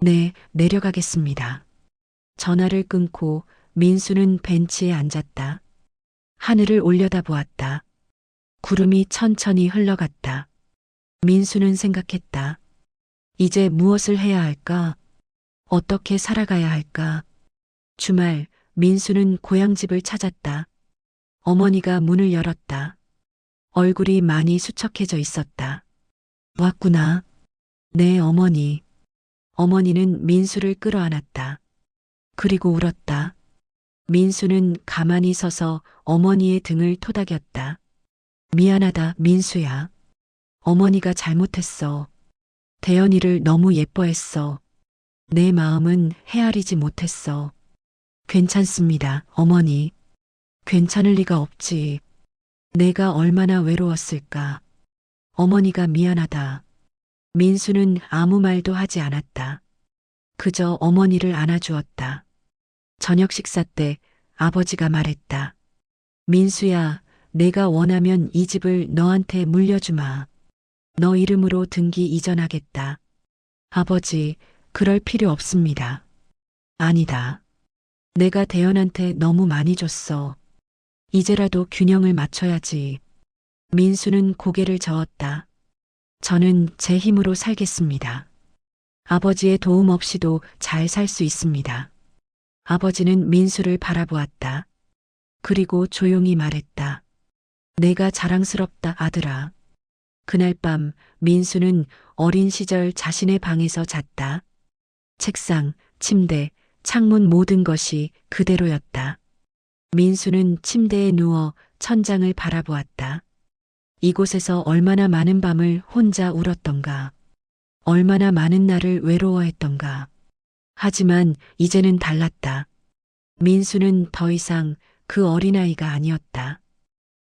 네, 내려가겠습니다. 전화를 끊고 민수는 벤치에 앉았다. 하늘을 올려다보았다. 구름이 천천히 흘러갔다. 민수는 생각했다. 이제 무엇을 해야 할까? 어떻게 살아가야 할까? 주말 민수는 고향집을 찾았다. 어머니가 문을 열었다. 얼굴이 많이 수척해져 있었다. 왔구나. 네, 어머니. 어머니는 민수를 끌어안았다. 그리고 울었다. 민수는 가만히 서서 어머니의 등을 토닥였다. 미안하다, 민수야. 어머니가 잘못했어. 대연이를 너무 예뻐했어. 내 마음은 헤아리지 못했어. 괜찮습니다, 어머니. 괜찮을 리가 없지. 내가 얼마나 외로웠을까. 어머니가 미안하다. 민수는 아무 말도 하지 않았다. 그저 어머니를 안아주었다. 저녁 식사 때 아버지가 말했다. 민수야, 내가 원하면 이 집을 너한테 물려주마. 너 이름으로 등기 이전하겠다. 아버지, 그럴 필요 없습니다. 아니다. 내가 대연한테 너무 많이 줬어. 이제라도 균형을 맞춰야지. 민수는 고개를 저었다. 저는 제 힘으로 살겠습니다. 아버지의 도움 없이도 잘 살 수 있습니다. 아버지는 민수를 바라보았다. 그리고 조용히 말했다. 내가 자랑스럽다, 아들아. 그날 밤 민수는 어린 시절 자신의 방에서 잤다. 책상, 침대, 창문 모든 것이 그대로였다. 민수는 침대에 누워 천장을 바라보았다. 이곳에서 얼마나 많은 밤을 혼자 울었던가. 얼마나 많은 날을 외로워했던가. 하지만 이제는 달랐다. 민수는 더 이상 그 어린아이가 아니었다.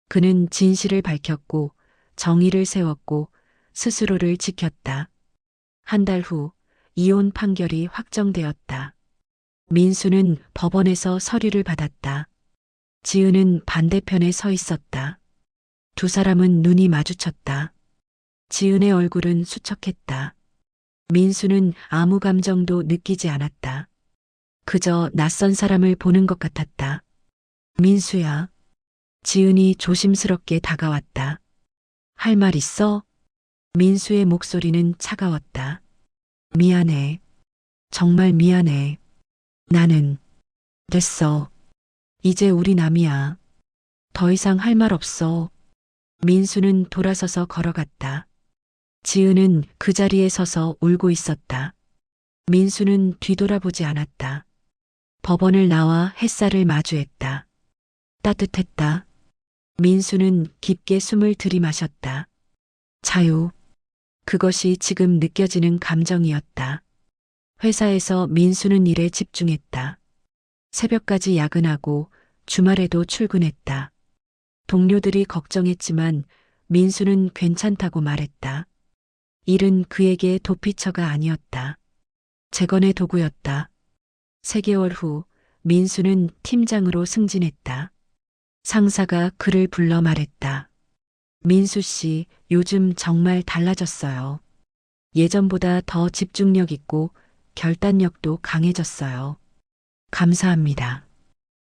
그는 진실을 밝혔고 정의를 세웠고 스스로를 지켰다. 한 달 후 이혼 판결이 확정되었다. 민수는 법원에서 서류를 받았다. 지은은 반대편에 서 있었다. 두 사람은 눈이 마주쳤다. 지은의 얼굴은 수척했다. 민수는 아무 감정도 느끼지 않았다. 그저 낯선 사람을 보는 것 같았다. 민수야. 지은이 조심스럽게 다가왔다. 할 말 있어? 민수의 목소리는 차가웠다. 미안해. 정말 미안해. 나는 됐어. 이제 우리 남이야. 더 이상 할 말 없어. 민수는 돌아서서 걸어갔다. 지은은 그 자리에 서서 울고 있었다. 민수는 뒤돌아보지 않았다. 법원을 나와 햇살을 마주했다. 따뜻했다. 민수는 깊게 숨을 들이마셨다. 자유. 그것이 지금 느껴지는 감정이었다. 회사에서 민수는 일에 집중했다. 새벽까지 야근하고 주말에도 출근했다. 동료들이 걱정했지만 민수는 괜찮다고 말했다. 일은 그에게 도피처가 아니었다. 재건의 도구였다. 3개월 후 민수는 팀장으로 승진했다. 상사가 그를 불러 말했다. 민수 씨, 요즘 정말 달라졌어요. 예전보다 더 집중력 있고 결단력도 강해졌어요. 감사합니다.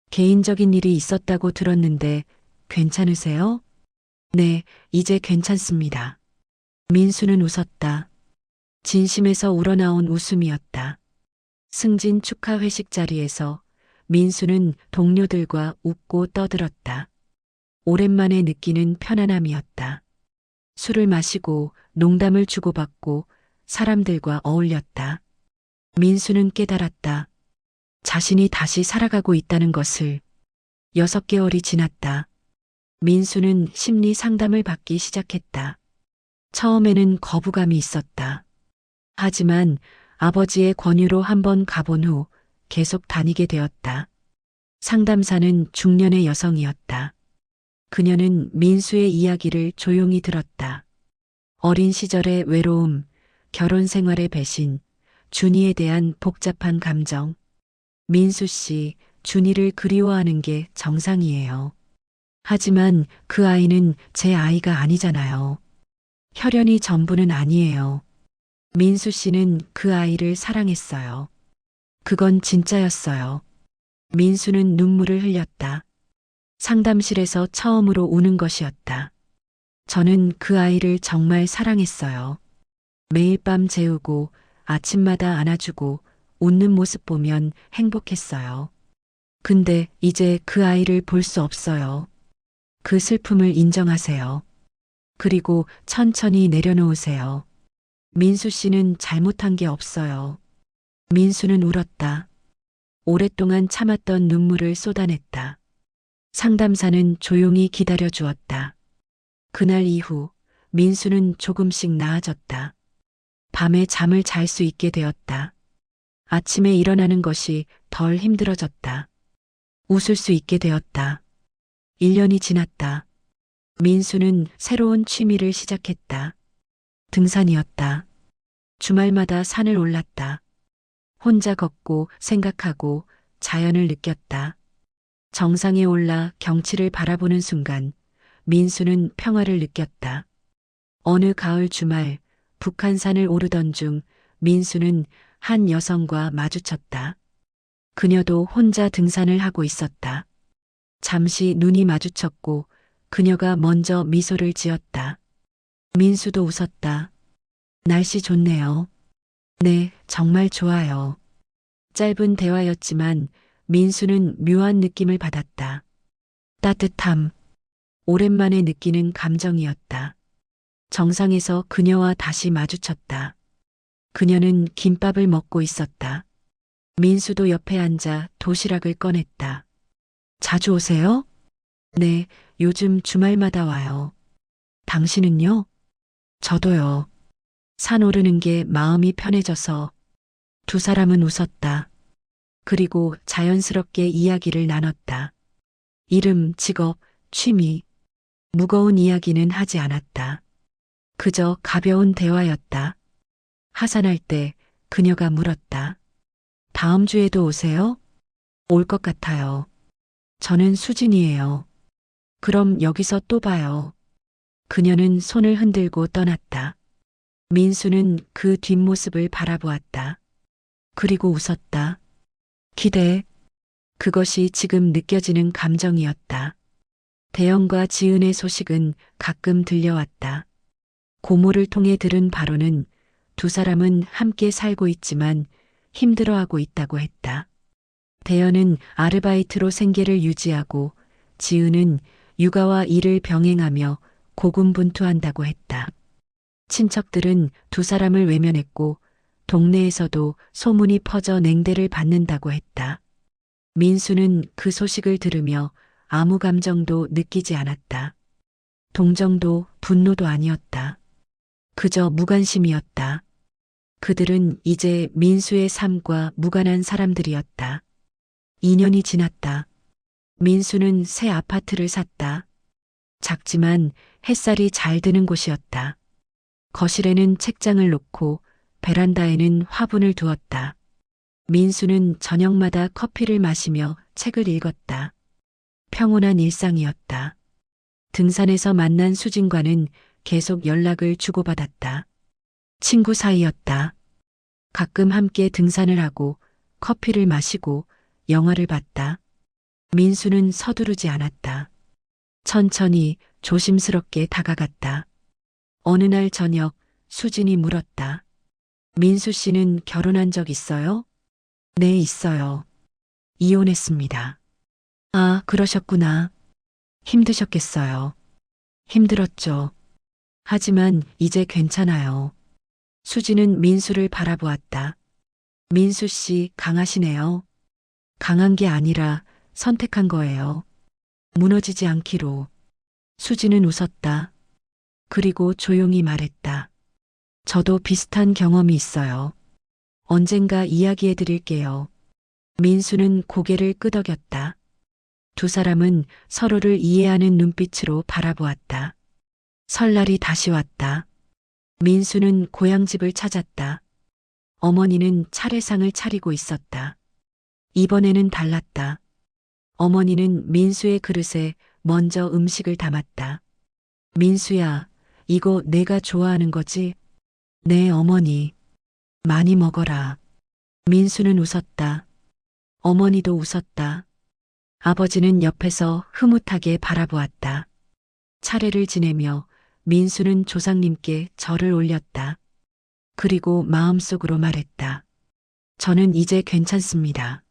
개인적인 일이 있었다고 들었는데 괜찮으세요? 네, 이제 괜찮습니다. 민수는 웃었다. 진심에서 우러나온 웃음이었다. 승진 축하 회식 자리에서 민수는 동료들과 웃고 떠들었다. 오랜만에 느끼는 편안함이었다. 술을 마시고 농담을 주고받고 사람들과 어울렸다. 민수는 깨달았다. 자신이 다시 살아가고 있다는 것을. 6개월이 지났다. 민수는 심리 상담을 받기 시작했다. 처음에는 거부감이 있었다. 하지만 아버지의 권유로 한번 가본 후 계속 다니게 되었다. 상담사는 중년의 여성이었다. 그녀는 민수의 이야기를 조용히 들었다. 어린 시절의 외로움, 결혼 생활의 배신, 준이에 대한 복잡한 감정. 민수 씨, 준이를 그리워하는 게 정상이에요. 하지만 그 아이는 제 아이가 아니잖아요. 혈연이 전부는 아니에요. 민수 씨는 그 아이를 사랑했어요. 그건 진짜였어요. 민수는 눈물을 흘렸다. 상담실에서 처음으로 우는 것이었다. 저는 그 아이를 정말 사랑했어요. 매일 밤 재우고 아침마다 안아주고 웃는 모습 보면 행복했어요. 근데 이제 그 아이를 볼 수 없어요. 그 슬픔을 인정하세요. 그리고 천천히 내려놓으세요. 민수 씨는 잘못한 게 없어요. 민수는 울었다. 오랫동안 참았던 눈물을 쏟아냈다. 상담사는 조용히 기다려 주었다. 그날 이후 민수는 조금씩 나아졌다. 밤에 잠을 잘 수 있게 되었다. 아침에 일어나는 것이 덜 힘들어졌다. 웃을 수 있게 되었다. 1년이 지났다. 민수는 새로운 취미를 시작했다. 등산이었다. 주말마다 산을 올랐다. 혼자 걷고 생각하고 자연을 느꼈다. 정상에 올라 경치를 바라보는 순간 민수는 평화를 느꼈다. 어느 가을 주말 북한산을 오르던 중 민수는 한 여성과 마주쳤다. 그녀도 혼자 등산을 하고 있었다. 잠시 눈이 마주쳤고 그녀가 먼저 미소를 지었다. 민수도 웃었다. 날씨 좋네요. 네, 정말 좋아요. 짧은 대화였지만 민수는 묘한 느낌을 받았다. 따뜻함. 오랜만에 느끼는 감정이었다. 정상에서 그녀와 다시 마주쳤다. 그녀는 김밥을 먹고 있었다. 민수도 옆에 앉아 도시락을 꺼냈다. 자주 오세요? 네, 요즘 주말마다 와요. 당신은요? 저도요. 산 오르는 게 마음이 편해져서. 두 사람은 웃었다. 그리고 자연스럽게 이야기를 나눴다. 이름, 직업, 취미. 무거운 이야기는 하지 않았다. 그저 가벼운 대화였다. 하산할 때 그녀가 물었다. 다음 주에도 오세요? 올 것 같아요. 저는 수진이에요. 그럼 여기서 또 봐요. 그녀는 손을 흔들고 떠났다. 민수는 그 뒷모습을 바라보았다. 그리고 웃었다. 기대. 그것이 지금 느껴지는 감정이었다. 대영과 지은의 소식은 가끔 들려왔다. 고모를 통해 들은 바로는 두 사람은 함께 살고 있지만 힘들어하고 있다고 했다. 대연은 아르바이트로 생계를 유지하고 지은은 육아와 일을 병행하며 고군분투한다고 했다. 친척들은 두 사람을 외면했고 동네에서도 소문이 퍼져 냉대를 받는다고 했다. 민수는 그 소식을 들으며 아무 감정도 느끼지 않았다. 동정도 분노도 아니었다. 그저 무관심이었다. 그들은 이제 민수의 삶과 무관한 사람들이었다. 2년이 지났다. 민수는 새 아파트를 샀다. 작지만 햇살이 잘 드는 곳이었다. 거실에는 책장을 놓고 베란다에는 화분을 두었다. 민수는 저녁마다 커피를 마시며 책을 읽었다. 평온한 일상이었다. 등산에서 만난 수진과는 계속 연락을 주고받았다. 친구 사이였다. 가끔 함께 등산을 하고 커피를 마시고 영화를 봤다. 민수는 서두르지 않았다. 천천히 조심스럽게 다가갔다. 어느 날 저녁 수진이 물었다. 민수 씨는 결혼한 적 있어요? 네, 있어요. 이혼했습니다. 아, 그러셨구나. 힘드셨겠어요. 힘들었죠. 하지만 이제 괜찮아요. 수지는 민수를 바라보았다. 민수 씨 강하시네요. 강한 게 아니라 선택한 거예요. 무너지지 않기로. 수지는 웃었다. 그리고 조용히 말했다. 저도 비슷한 경험이 있어요. 언젠가 이야기해 드릴게요. 민수는 고개를 끄덕였다. 두 사람은 서로를 이해하는 눈빛으로 바라보았다. 설날이 다시 왔다. 민수는 고향집을 찾았다. 어머니는 차례상을 차리고 있었다. 이번에는 달랐다. 어머니는 민수의 그릇에 먼저 음식을 담았다. 민수야, 이거 내가 좋아하는 거지? 네, 어머니. 많이 먹어라. 민수는 웃었다. 어머니도 웃었다. 아버지는 옆에서 흐뭇하게 바라보았다. 차례를 지내며 민수는 조상님께 절을 올렸다. 그리고 마음속으로 말했다. 저는 이제 괜찮습니다.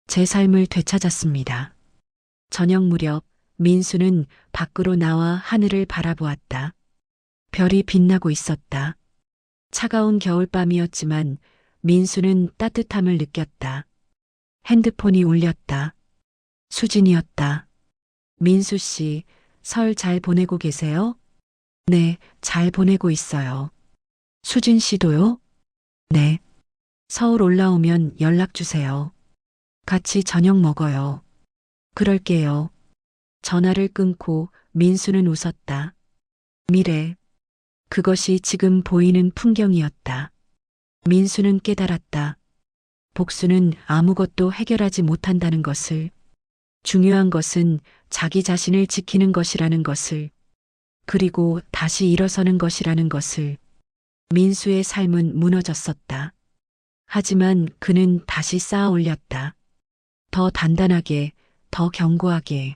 제 삶을 되찾았습니다. 저녁 무렵 민수는 밖으로 나와 하늘을 바라보았다. 별이 빛나고 있었다. 차가운 겨울밤이었지만 민수는 따뜻함을 느꼈다. 핸드폰이 울렸다. 수진이었다. 민수 씨, 설 잘 보내고 계세요? 네, 잘 보내고 있어요. 수진 씨도요? 네. 서울 올라오면 연락 주세요. 같이 저녁 먹어요. 그럴게요. 전화를 끊고 민수는 웃었다. 미래. 그것이 지금 보이는 풍경이었다. 민수는 깨달았다. 복수는 아무것도 해결하지 못한다는 것을. 중요한 것은 자기 자신을 지키는 것이라는 것을. 그리고 다시 일어서는 것이라는 것을. 민수의 삶은 무너졌었다. 하지만 그는 다시 쌓아 올렸다. 더 단단하게, 더 견고하게.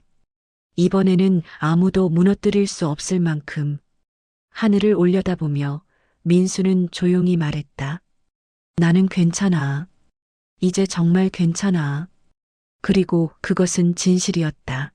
이번에는 아무도 무너뜨릴 수 없을 만큼. 하늘을 올려다보며 민수는 조용히 말했다. 나는 괜찮아. 이제 정말 괜찮아. 그리고 그것은 진실이었다.